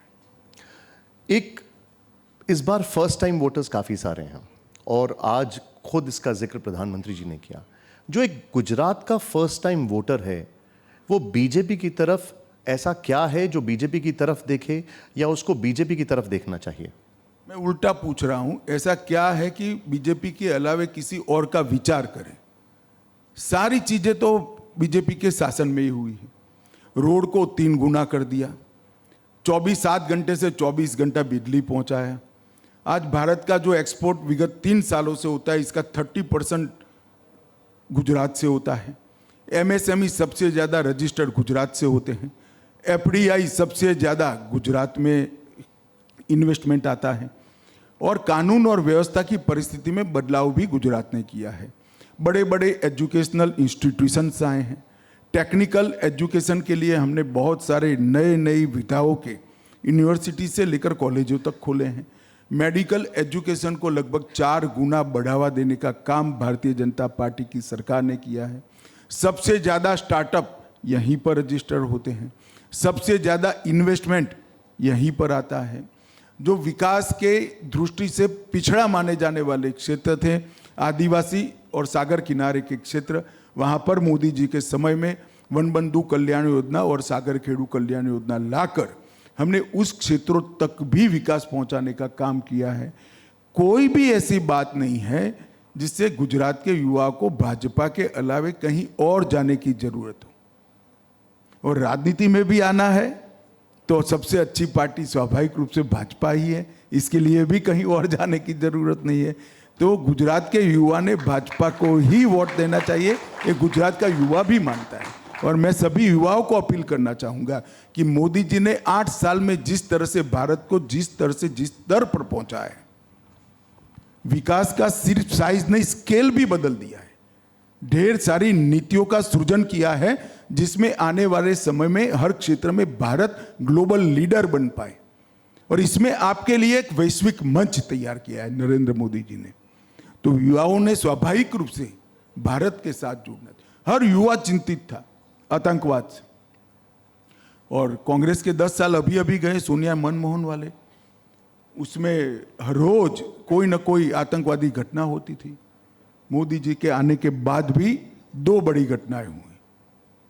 है। इस बार फर्स्ट टाइम वोटर्स काफ़ी सारे हैं और आज खुद इसका जिक्र प्रधानमंत्री जी ने किया। जो एक गुजरात का फर्स्ट टाइम वोटर है वो बीजेपी की तरफ ऐसा क्या है जो बीजेपी की तरफ देखे या उसको बीजेपी की तरफ देखना चाहिए? मैं उल्टा पूछ रहा हूं, ऐसा क्या है कि बीजेपी के अलावे किसी और का विचार करें? सारी चीजें तो बीजेपी के शासन में ही हुई है। रोड को 3 गुना कर दिया, 7 घंटे से 24 घंटा बिजली पहुंचाया। आज भारत का जो एक्सपोर्ट विगत 3 सालों से होता है, इसका 30% गुजरात से होता है। एमएसएमई सबसे ज़्यादा रजिस्टर्ड गुजरात से होते हैं। एफडीआई सबसे ज़्यादा गुजरात में इन्वेस्टमेंट आता है और कानून और व्यवस्था की परिस्थिति में बदलाव भी गुजरात ने किया है। बड़े बड़े एजुकेशनल इंस्टीट्यूशंस आए हैं। टेक्निकल एजुकेशन के लिए हमने बहुत सारे नई विधाओं के यूनिवर्सिटी से लेकर कॉलेजों तक खोले हैं। मेडिकल एजुकेशन को लगभग 4 गुना बढ़ावा देने का काम भारतीय जनता पार्टी की सरकार ने किया है। सबसे ज़्यादा स्टार्टअप यहीं पर रजिस्टर होते हैं, सबसे ज़्यादा इन्वेस्टमेंट यहीं पर आता है। जो विकास के दृष्टि से पिछड़ा माने जाने वाले क्षेत्र थे, आदिवासी और सागर किनारे के क्षेत्र, वहाँ पर मोदी जी के समय में वनबंधु कल्याण योजना और सागर खेड़ू कल्याण योजना लाकर हमने उस क्षेत्रों तक भी विकास पहुंचाने का काम किया है। कोई भी ऐसी बात नहीं है जिससे गुजरात के युवा को भाजपा के अलावे कहीं और जाने की जरूरत हो। और राजनीति में भी आना है तो सबसे अच्छी पार्टी स्वाभाविक रूप से भाजपा ही है, इसके लिए भी कहीं और जाने की जरूरत नहीं है। तो गुजरात के युवा ने भाजपा को ही वोट देना चाहिए, ये गुजरात का युवा भी मानता है। और मैं सभी युवाओं को अपील करना चाहूँगा कि मोदी जी ने 8 साल में जिस तरह से भारत को जिस दर पर पहुँचा है, विकास का सिर्फ साइज नहीं स्केल भी बदल दिया है। ढेर सारी नीतियों का सृजन किया है जिसमें आने वाले समय में हर क्षेत्र में भारत ग्लोबल लीडर बन पाए। और इसमें आपके लिए एक वैश्विक मंच तैयार किया है नरेंद्र मोदी जी ने। तो युवाओं ने स्वाभाविक रूप से भारत के साथ जुड़ना। हर युवा चिंतित था आतंकवाद से, और कांग्रेस के 10 साल अभी गए सोनिया मनमोहन वाले, उसमें हर रोज कोई ना कोई आतंकवादी घटना होती थी। मोदी जी के आने के बाद भी 2 बड़ी घटनाएं हुई,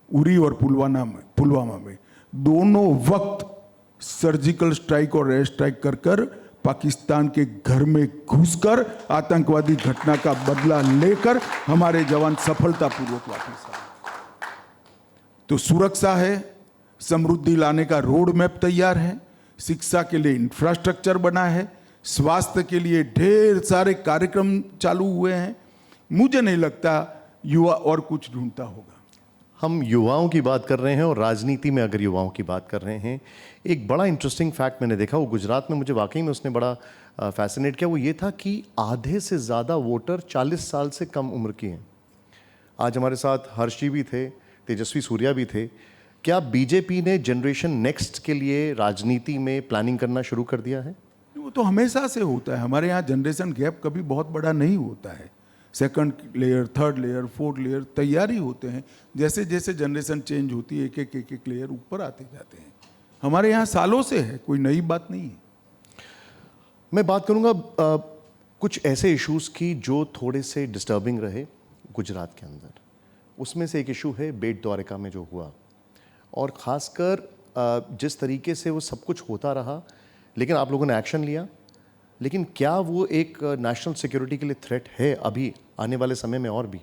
उरी और पुलवामा में। दोनों वक्त सर्जिकल स्ट्राइक और एयर स्ट्राइक कर पाकिस्तान के घर में घुसकर आतंकवादी घटना का बदला लेकर हमारे जवान सफलतापूर्वक वापस आए। तो सुरक्षा है, समृद्धि लाने का रोड मैप तैयार है, शिक्षा के लिए इंफ्रास्ट्रक्चर बना है, स्वास्थ्य के लिए ढेर सारे कार्यक्रम चालू हुए हैं। मुझे नहीं लगता युवा और कुछ ढूंढता होगा। हम युवाओं की बात कर रहे हैं और राजनीति में अगर युवाओं की बात कर रहे हैं, एक बड़ा इंटरेस्टिंग फैक्ट मैंने देखा, वो गुजरात में मुझे वाकई में उसने बड़ा फैसिनेट किया। वो ये था कि आधे से ज़्यादा वोटर 40 साल से कम उम्र के हैं। आज हमारे साथ हर्ष जी भी थे, तेजस्वी सूर्या भी थे। क्या बीजेपी ने जनरेशन नेक्स्ट के लिए राजनीति में प्लानिंग करना शुरू कर दिया है? वो तो हमेशा से होता है। हमारे यहाँ जनरेशन गैप कभी बहुत बड़ा नहीं होता है। Second layer, third layer, fourth layer तैयारी होते हैं। जैसे जैसे जनरेशन चेंज होती है एक लेयर ऊपर आते जाते हैं। हमारे यहाँ सालों से है, कोई नई बात नहीं है। मैं बात करूंगा कुछ ऐसे इश्यूज की जो थोड़े से डिस्टर्बिंग रहे गुजरात के अंदर। उसमें से एक इशू है बेट द्वारका में जो हुआ, और ख़ासकर जिस तरीके से वो सब कुछ होता रहा, लेकिन आप लोगों ने एक्शन लिया। लेकिन क्या वो एक नेशनल सिक्योरिटी के लिए थ्रेट है अभी आने वाले समय में और भी?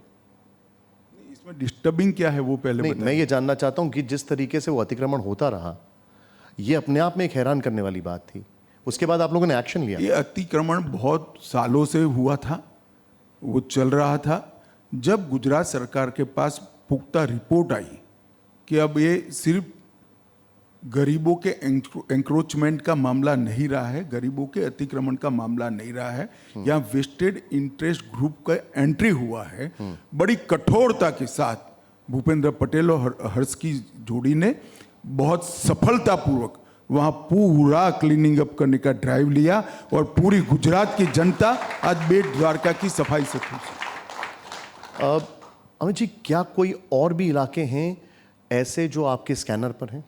इसमें डिस्टर्बिंग क्या है वो पहले नहीं, बताइए। मैं ये जानना चाहता हूँ कि जिस तरीके से वो अतिक्रमण होता रहा, ये अपने आप में एक हैरान करने वाली बात थी। उसके बाद आप लोगों ने एक्शन लिया। ये अतिक्रमण बहुत सालों से हुआ था, वो चल रहा था। जब गुजरात सरकार के पास पुख्ता रिपोर्ट आई कि अब ये सिर्फ गरीबों के एंक्रोचमेंट का मामला नहीं रहा है, गरीबों के अतिक्रमण का मामला नहीं रहा है, या वेस्टेड इंटरेस्ट ग्रुप का एंट्री हुआ है, बड़ी कठोरता के साथ भूपेंद्र पटेल और हर्ष की जोड़ी ने बहुत सफलतापूर्वक वहाँ पूरा क्लीनिंग अप करने का ड्राइव लिया, और पूरी गुजरात की जनता आज बेट द्वारका की सफाई से खुश है। अमित जी, क्या कोई और भी इलाके हैं ऐसे जो आपके स्कैनर पर हैं?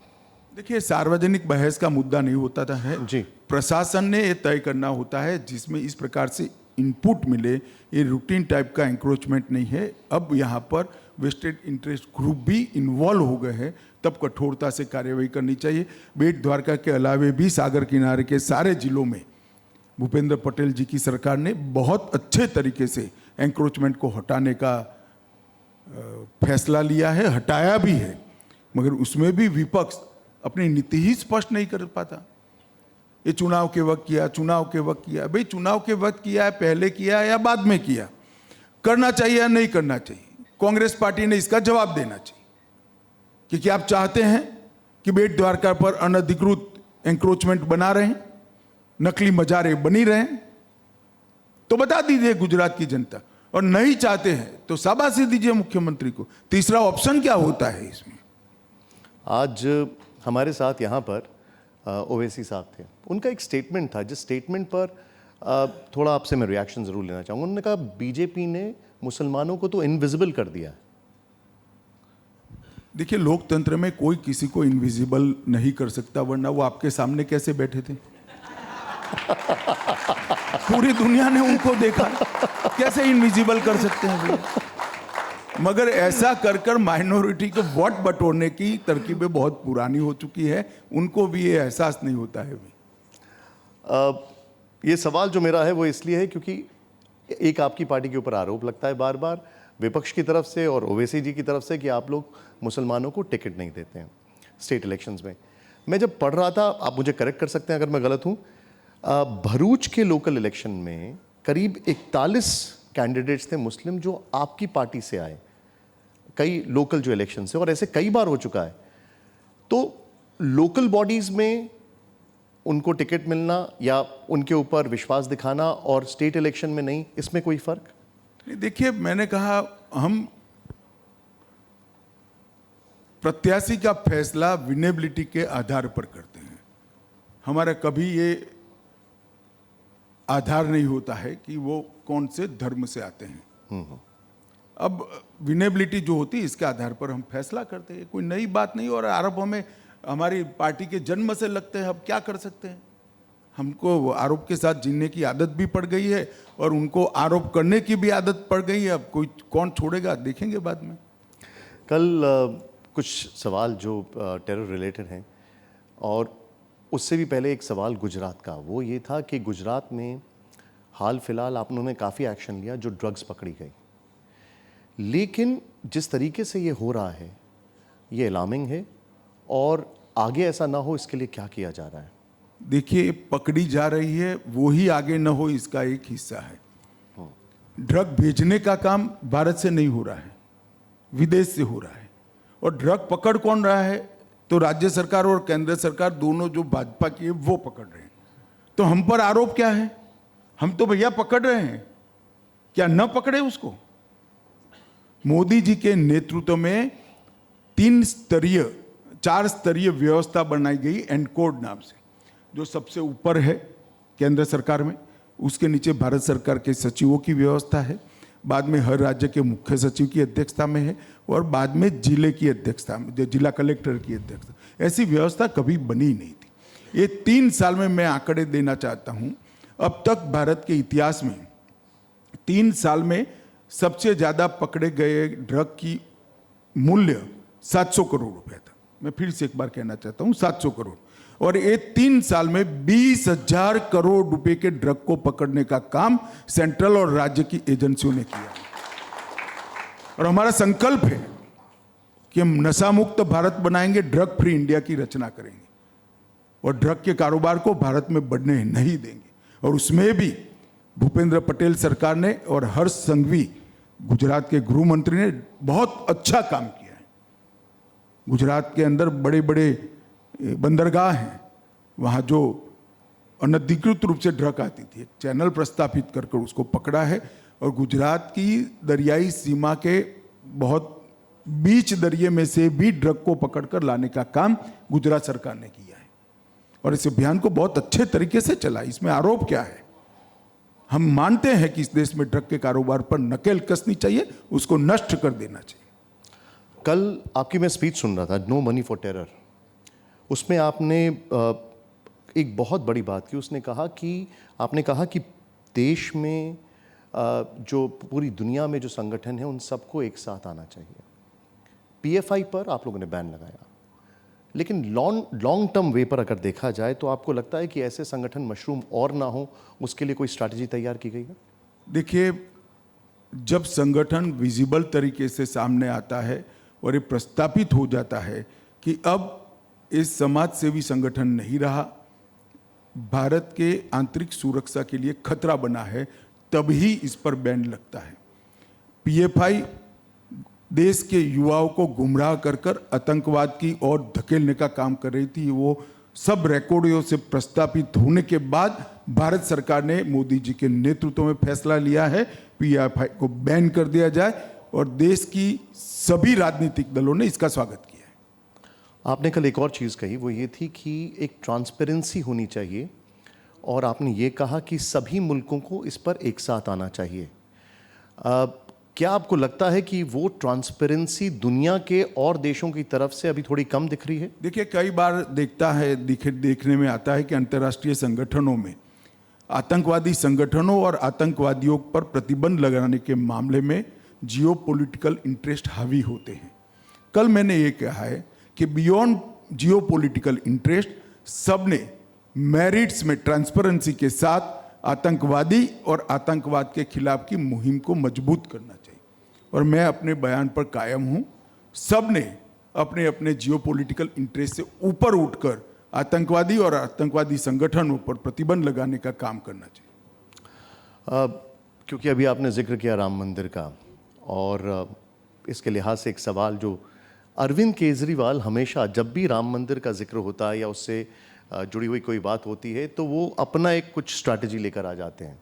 देखिए, सार्वजनिक बहस का मुद्दा नहीं होता था है जी। प्रशासन ने ये तय करना होता है जिसमें इस प्रकार से इनपुट मिले। ये रूटीन टाइप का एंक्रोचमेंट नहीं है। अब यहाँ पर वेस्टेड इंटरेस्ट ग्रुप भी इन्वॉल्व हो गए हैं, तब कठोरता से कार्रवाई करनी चाहिए। बेट द्वारका के अलावे भी सागर किनारे के सारे जिलों में भूपेंद्र पटेल जी की सरकार ने बहुत अच्छे तरीके से एंक्रोचमेंट को हटाने का फैसला लिया है, हटाया भी है। मगर उसमें भी विपक्ष अपनी नीति ही स्पष्ट नहीं कर पाता। ये चुनाव के वक्त किया, चुनाव के वक्त किया। भाई, चुनाव के वक्त किया है, पहले किया या बाद में किया, करना चाहिए या नहीं करना चाहिए? कांग्रेस पार्टी ने इसका जवाब देना चाहिए कि क्या आप चाहते हैं कि बेट द्वारका पर अनधिकृत एंक्रोचमेंट बना रहे हैं, नकली मजारे बनी रहे हैं? तो बता दीजिए गुजरात की जनता। और नहीं चाहते हैं तो शाबाशी दीजिए मुख्यमंत्री को। तीसरा ऑप्शन क्या होता है इसमें? आज हमारे साथ यहाँ पर ओवैसी साहब थे। उनका एक स्टेटमेंट था, जिस स्टेटमेंट पर थोड़ा आपसे मैं रिएक्शन ज़रूर लेना चाहूँगा। उन्होंने कहा बीजेपी ने मुसलमानों को तो इनविजिबल कर दिया है। देखिए, लोकतंत्र में कोई किसी को इनविजिबल नहीं कर सकता, वरना वो आपके सामने कैसे बैठे थे? पूरी दुनिया ने उनको देखा, कैसे इनविजिबल कर सकते हैं भैया? मगर ऐसा कर कर माइनॉरिटी को वोट बटोरने की तरकीबें बहुत पुरानी हो चुकी है। उनको भी ये एहसास नहीं होता है भी। ये सवाल जो मेरा है वो इसलिए है क्योंकि एक आपकी पार्टी के ऊपर आरोप लगता है बार बार विपक्ष की तरफ से और ओवैसी जी की तरफ से कि आप लोग मुसलमानों को टिकट नहीं देते हैं स्टेट इलेक्शंस में। मैं जब पढ़ रहा था, आप मुझे करेक्ट कर सकते हैं अगर मैं गलत हूँ, भरूच के लोकल इलेक्शन में करीब 41 कैंडिडेट्स थे मुस्लिम जो आपकी पार्टी से आए, कई लोकल जो इलेक्शन से, और ऐसे कई बार हो चुका है। तो लोकल बॉडीज में उनको टिकट मिलना या उनके ऊपर विश्वास दिखाना और स्टेट इलेक्शन में नहीं, इसमें कोई फर्क नहीं? देखिए, मैंने कहा हम प्रत्याशी का फैसला विनेबिलिटी के आधार पर करते हैं। हमारा कभी ये आधार नहीं होता है कि वो कौन से धर्म से आते हैं। अब विनेबिलिटी जो होती है इसके आधार पर हम फैसला करते हैं, कोई नई बात नहीं। और आरोप हमें हमारी पार्टी के जन्म से लगते हैं, अब क्या कर सकते हैं? हमको आरोप के साथ जीने की आदत भी पड़ गई है और उनको आरोप करने की भी आदत पड़ गई है। अब कोई कौन छोड़ेगा, देखेंगे बाद में। कल कुछ सवाल जो टेरर रिलेटेड हैं, और उससे भी पहले एक सवाल गुजरात का, वो ये था कि गुजरात में हाल फिलहाल आप लोगों ने काफ़ी एक्शन लिया, जो ड्रग्स पकड़ी गई, लेकिन जिस तरीके से ये हो रहा है ये अलार्मिंग है, और आगे ऐसा ना हो इसके लिए क्या किया जा रहा है? देखिए, पकड़ी जा रही है, वो ही आगे न हो इसका एक हिस्सा है। ड्रग भेजने का काम भारत से नहीं हो रहा है, विदेश से हो रहा है। और ड्रग पकड़ कौन रहा है? तो राज्य सरकार और केंद्र सरकार दोनों जो भाजपा की है वो पकड़ रहे हैं। तो हम पर आरोप क्या है? हम तो भैया पकड़ रहे हैं, क्या न पकड़े उसको? मोदी जी के नेतृत्व में 4 स्तरीय व्यवस्था बनाई गई एनकोड नाम से, जो सबसे ऊपर है केंद्र सरकार में, उसके नीचे भारत सरकार के सचिवों की व्यवस्था है, बाद में हर राज्य के मुख्य सचिव की अध्यक्षता में है, और बाद में जिले की अध्यक्षता में, जिला कलेक्टर की अध्यक्षता। ऐसी व्यवस्था कभी बनी नहीं थी। ये 3 साल में मैं आंकड़े देना चाहता हूं, अब तक भारत के इतिहास में 3 साल में सबसे ज्यादा पकड़े गए ड्रग की मूल्य 700 करोड़ रुपए था। मैं फिर से एक बार कहना चाहता हूं, 700 करोड़। और ये 3 साल में 20,000 करोड़ रुपए के ड्रग को पकड़ने का काम सेंट्रल और राज्य की एजेंसियों ने किया। और हमारा संकल्प है कि हम नशा मुक्त भारत बनाएंगे, ड्रग फ्री इंडिया की रचना करेंगे और ड्रग के कारोबार को भारत में बढ़ने नहीं देंगे। और उसमें भी भूपेंद्र पटेल सरकार ने और हर्ष संघवी गुजरात के गृह मंत्री ने बहुत अच्छा काम किया है। गुजरात के अंदर बड़े बड़े बंदरगाह हैं, वहाँ जो अनधिकृत रूप से ड्रग आती थी, एक चैनल प्रस्थापित करके उसको पकड़ा है। और गुजरात की दरियाई सीमा के बहुत बीच दरिये में से भी ड्रग को पकड़कर लाने का काम गुजरात सरकार ने किया है और इस अभियान को बहुत अच्छे तरीके से चला। इसमें आरोप क्या है? हम मानते हैं कि इस देश में ड्रग के कारोबार पर नकेल कसनी चाहिए, उसको नष्ट कर देना चाहिए। कल आपकी मैं स्पीच सुन रहा था, नो मनी फॉर टेरर। उसमें आपने एक बहुत बड़ी बात की। आपने कहा कि देश में जो पूरी दुनिया में जो संगठन है उन सबको एक साथ आना चाहिए। पीएफआई पर आप लोगों ने बैन लगाया, लेकिन लॉन्ग टर्म वे पर अगर देखा जाए तो आपको लगता है कि ऐसे संगठन मशरूम और ना हो, उसके लिए कोई स्ट्रैटेजी तैयार की गई है? देखिए, जब संगठन विजिबल तरीके से सामने आता है और ये प्रस्तापित हो जाता है कि अब इस समाज सेवी संगठन नहीं रहा, भारत के आंतरिक सुरक्षा के लिए खतरा बना है, तभी इस पर बैन लगता है। पीएफआई देश के युवाओं को गुमराह कर आतंकवाद की ओर धकेलने का काम कर रही थी। वो सब रिकॉर्डों से प्रस्तापित होने के बाद भारत सरकार ने मोदी जी के नेतृत्व में फैसला लिया है पीएफआई को बैन कर दिया जाए, और देश की सभी राजनीतिक दलों ने इसका स्वागत किया है। आपने कल एक और चीज़ कही, वो ये थी कि एक ट्रांसपेरेंसी होनी चाहिए, और आपने ये कहा कि सभी मुल्कों को इस पर एक साथ आना चाहिए। क्या आपको लगता है कि वो ट्रांसपेरेंसी दुनिया के और देशों की तरफ से अभी थोड़ी कम दिख रही है? देखिए, कई बार देखने में आता है कि अंतर्राष्ट्रीय संगठनों में आतंकवादी संगठनों और आतंकवादियों पर प्रतिबंध लगाने के मामले में जियोपॉलिटिकल इंटरेस्ट हावी होते हैं। कल मैंने ये कहा है कि बियॉन्ड जियोपॉलिटिकल इंटरेस्ट सबने मेरिट्स में ट्रांसपेरेंसी के साथ आतंकवादी और आतंकवाद के खिलाफ की मुहिम को मजबूत करना चाहिए। और मैं अपने बयान पर कायम हूं, सबने अपने अपने जियोपॉलिटिकल इंटरेस्ट से ऊपर उठकर आतंकवादी और आतंकवादी संगठनों पर प्रतिबंध लगाने का काम करना चाहिए। क्योंकि अभी आपने जिक्र किया राम मंदिर का, और इसके लिहाज से एक सवाल, जो अरविंद केजरीवाल हमेशा जब भी राम मंदिर का जिक्र होता है या उससे जुड़ी हुई कोई बात होती है तो वो अपना एक कुछ स्ट्रैटेजी लेकर आ जाते हैं,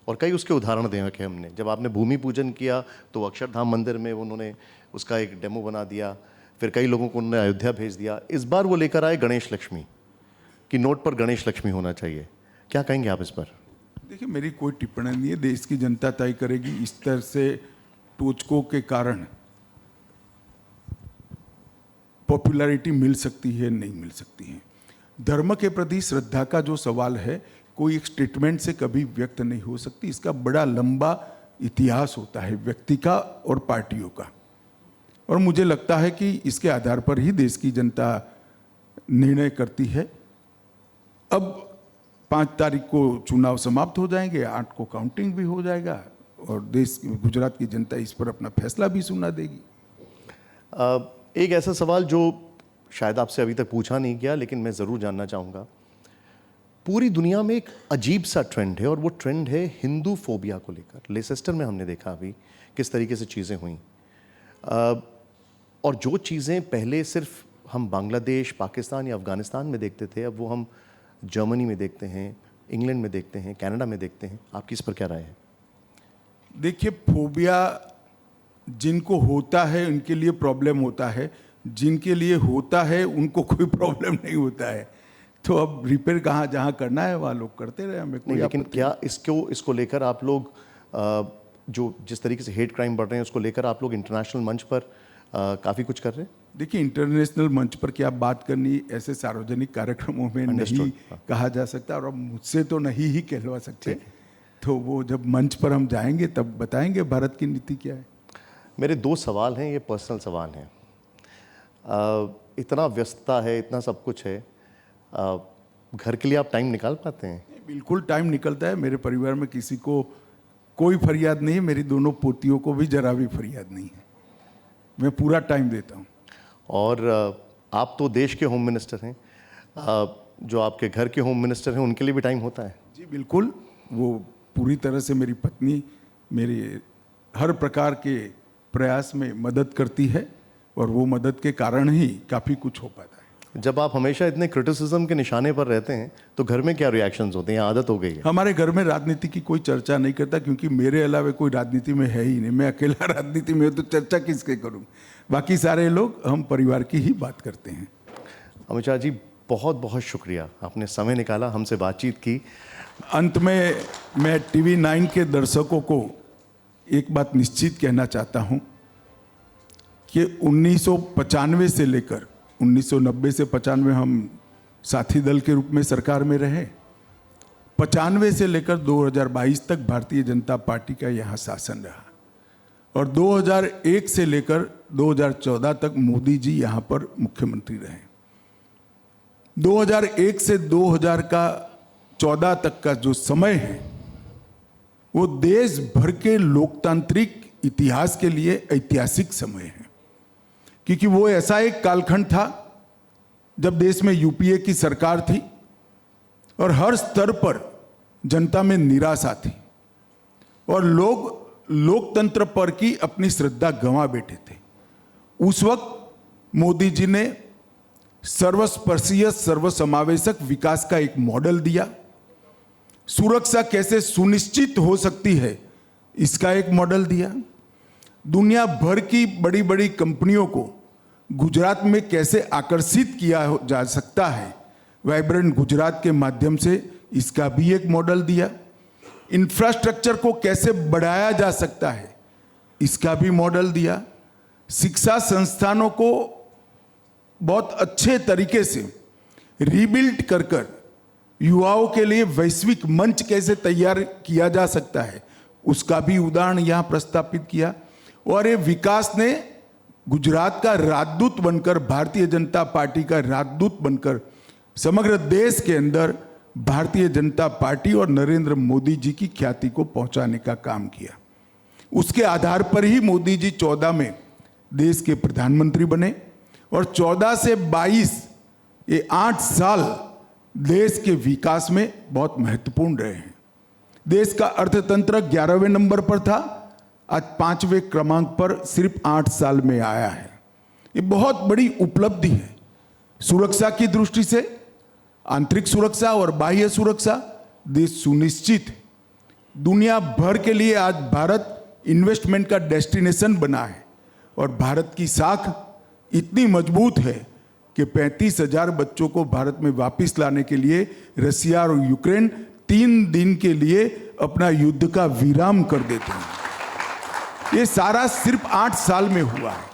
और कई उसके उदाहरण दे रखे हमने। जब आपने भूमि पूजन किया तो अक्षरधाम मंदिर में उन्होंने उसका एक डेमो बना दिया, फिर कई लोगों को उन्होंने अयोध्या भेज दिया। इस बार वो लेकर आए गणेश लक्ष्मी, कि नोट पर गणेश लक्ष्मी होना चाहिए। क्या कहेंगे आप इस पर? देखिए, मेरी कोई टिप्पणी नहीं है, देश की जनता तय करेगी। इस तरह से टोचकों के कारण पॉपुलैरिटी मिल सकती है, नहीं मिल सकती है। धर्म के प्रति श्रद्धा का जो सवाल है, कोई एक स्टेटमेंट से कभी व्यक्त नहीं हो सकती। इसका बड़ा लंबा इतिहास होता है व्यक्ति का और पार्टियों का, और मुझे लगता है कि इसके आधार पर ही देश की जनता निर्णय करती है। अब 5 तारीख को चुनाव समाप्त हो जाएंगे, 8 को काउंटिंग भी हो जाएगा, और गुजरात की जनता इस पर अपना फैसला भी सुना देगी। एक ऐसा सवाल जो शायद आपसे अभी तक पूछा नहीं गया, लेकिन मैं ज़रूर जानना चाहूँगा। पूरी दुनिया में एक अजीब सा ट्रेंड है, और वो ट्रेंड है हिंदू फोबिया को लेकर। लेसेस्टर में हमने देखा अभी किस तरीके से चीज़ें हुई, और जो चीज़ें पहले सिर्फ हम बांग्लादेश, पाकिस्तान या अफ़गानिस्तान में देखते थे, अब वो हम जर्मनी में देखते हैं, इंग्लैंड में देखते हैं, कनाडा में देखते हैं। आपकी इस पर क्या राय है? देखिए, फोबिया जिनको होता है उनके लिए प्रॉब्लम होता है, जिनके लिए होता है उनको कोई प्रॉब्लम नहीं होता है। तो अब रिपेयर कहाँ जहाँ करना है वहाँ लोग करते रहे, हमें कोई नहीं, लेकिन आपत्ति क्या इसको लेकर आप लोग जो जिस तरीके से हेट क्राइम बढ़ रहे हैं उसको लेकर आप लोग इंटरनेशनल मंच पर काफ़ी कुछ कर रहे हैं? देखिए, इंटरनेशनल मंच पर क्या बात करनी, ऐसे सार्वजनिक कार्यक्रमों में नहीं कहा जा सकता, और अब मुझसे तो नहीं ही कहलवा सकते। तो वो जब मंच पर हम जाएंगे तब बताएंगे भारत की नीति क्या है। मेरे 2 सवाल हैं, ये पर्सनल सवाल हैं। इतना व्यस्तता है, इतना सब कुछ है, घर के लिए आप टाइम निकाल पाते हैं? बिल्कुल टाइम निकलता है। मेरे परिवार में किसी को कोई फरियाद नहीं है, मेरी दोनों पोतियों को भी जरा भी फरियाद नहीं है, मैं पूरा टाइम देता हूँ। और आप तो देश के होम मिनिस्टर हैं, जो आपके घर के होम मिनिस्टर हैं उनके लिए भी टाइम होता है? जी बिल्कुल, वो पूरी तरह से मेरी पत्नी मेरी हर प्रकार के प्रयास में मदद करती है, और वो मदद के कारण ही काफ़ी कुछ हो पाता है। जब आप हमेशा इतने क्रिटिसिज्म के निशाने पर रहते हैं तो घर में क्या रिएक्शंस होते हैं? आदत हो गई है? हमारे घर में राजनीति की कोई चर्चा नहीं करता, क्योंकि मेरे अलावा कोई राजनीति में है ही नहीं। मैं अकेला राजनीति में हूं, तो चर्चा किसके करूं? बाकी सारे लोग हम परिवार की ही बात करते हैं। अमित शाह जी, बहुत बहुत शुक्रिया, आपने समय निकाला, हमसे बातचीत की। अंत में मैं टीवी 9 के दर्शकों को एक बात निश्चित कहना चाहता हूं कि 1995 से लेकर 1990 से 95 हम साथी दल के रूप में सरकार में रहे। 95 से लेकर 2022 तक भारतीय जनता पार्टी का यहाँ शासन रहा, और 2001 से लेकर 2014 तक मोदी जी यहाँ पर मुख्यमंत्री रहे। 2001 से 2014 तक का जो समय है वो देश भर के लोकतांत्रिक इतिहास के लिए ऐतिहासिक समय है, क्योंकि वो ऐसा एक कालखंड था जब देश में यूपीए की सरकार थी और हर स्तर पर जनता में निराशा थी, और लोग लोकतंत्र पर की अपनी श्रद्धा गंवा बैठे थे। उस वक्त मोदी जी ने सर्वस्पर्शीय सर्वसमावेशक विकास का एक मॉडल दिया। सुरक्षा कैसे सुनिश्चित हो सकती है इसका एक मॉडल दिया। दुनिया भर की बड़ी बड़ी कंपनियों को गुजरात में कैसे आकर्षित किया जा सकता है, वाइब्रेंट गुजरात के माध्यम से, इसका भी एक मॉडल दिया। इंफ्रास्ट्रक्चर को कैसे बढ़ाया जा सकता है, इसका भी मॉडल दिया। शिक्षा संस्थानों को बहुत अच्छे तरीके से रीबिल्ड कर कर युवाओं के लिए वैश्विक मंच कैसे तैयार किया जा सकता है, उसका भी उदाहरण यहाँ प्रस्तापित किया। और ये विकास ने गुजरात का राजदूत बनकर, भारतीय जनता पार्टी का राजदूत बनकर समग्र देश के अंदर भारतीय जनता पार्टी और नरेंद्र मोदी जी की ख्याति को पहुंचाने का काम किया। उसके आधार पर ही मोदी जी 14 में देश के प्रधानमंत्री बने, और 14 से 22 ये 8 साल देश के विकास में बहुत महत्वपूर्ण रहे हैं। देश का अर्थतंत्र 11वें नंबर पर था, आज 5वें क्रमांक पर सिर्फ 8 साल में आया है। ये बहुत बड़ी उपलब्धि है। सुरक्षा की दृष्टि से आंतरिक सुरक्षा और बाह्य सुरक्षा देश सुनिश्चित है। दुनिया भर के लिए आज भारत इन्वेस्टमेंट का डेस्टिनेशन बना है, और भारत की साख इतनी मजबूत है कि 35,000 बच्चों को भारत में वापस लाने के लिए रसिया और यूक्रेन 3 दिन के लिए अपना युद्ध का विराम कर देते हैं। ये सारा सिर्फ 8 साल में हुआ है,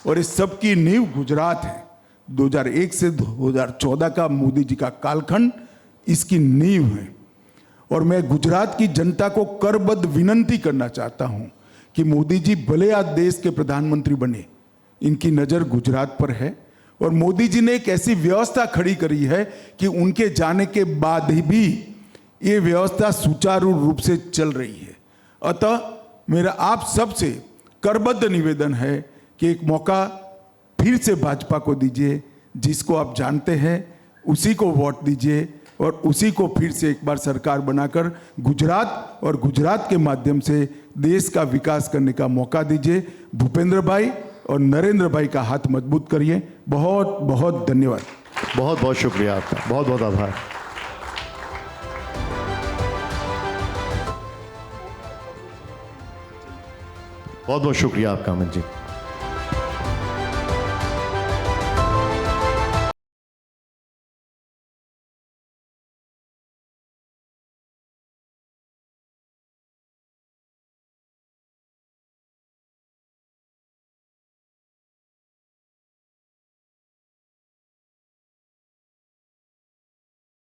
और इस सब की नींव गुजरात है। 2001 से 2014 का मोदी जी का कालखंड इसकी नींव है। और मैं गुजरात की जनता को करबद्ध विनंती करना चाहता हूं कि मोदी जी भले आज देश के प्रधानमंत्री बने, इनकी नज़र गुजरात पर है, और मोदी जी ने एक ऐसी व्यवस्था खड़ी करी है कि उनके जाने के बाद भी ये व्यवस्था सुचारू रूप से चल रही है। अतः मेरा आप सबसे करबद्ध निवेदन है कि एक मौका फिर से भाजपा को दीजिए, जिसको आप जानते हैं उसी को वोट दीजिए, और उसी को फिर से एक बार सरकार बनाकर गुजरात और गुजरात के माध्यम से देश का विकास करने का मौका दीजिए। भूपेंद्र भाई और नरेंद्र भाई का हाथ मजबूत करिए। बहुत बहुत धन्यवाद। बहुत बहुत शुक्रिया आपका, बहुत बहुत आभार। बहुत बहुत शुक्रिया आपका अमित जी।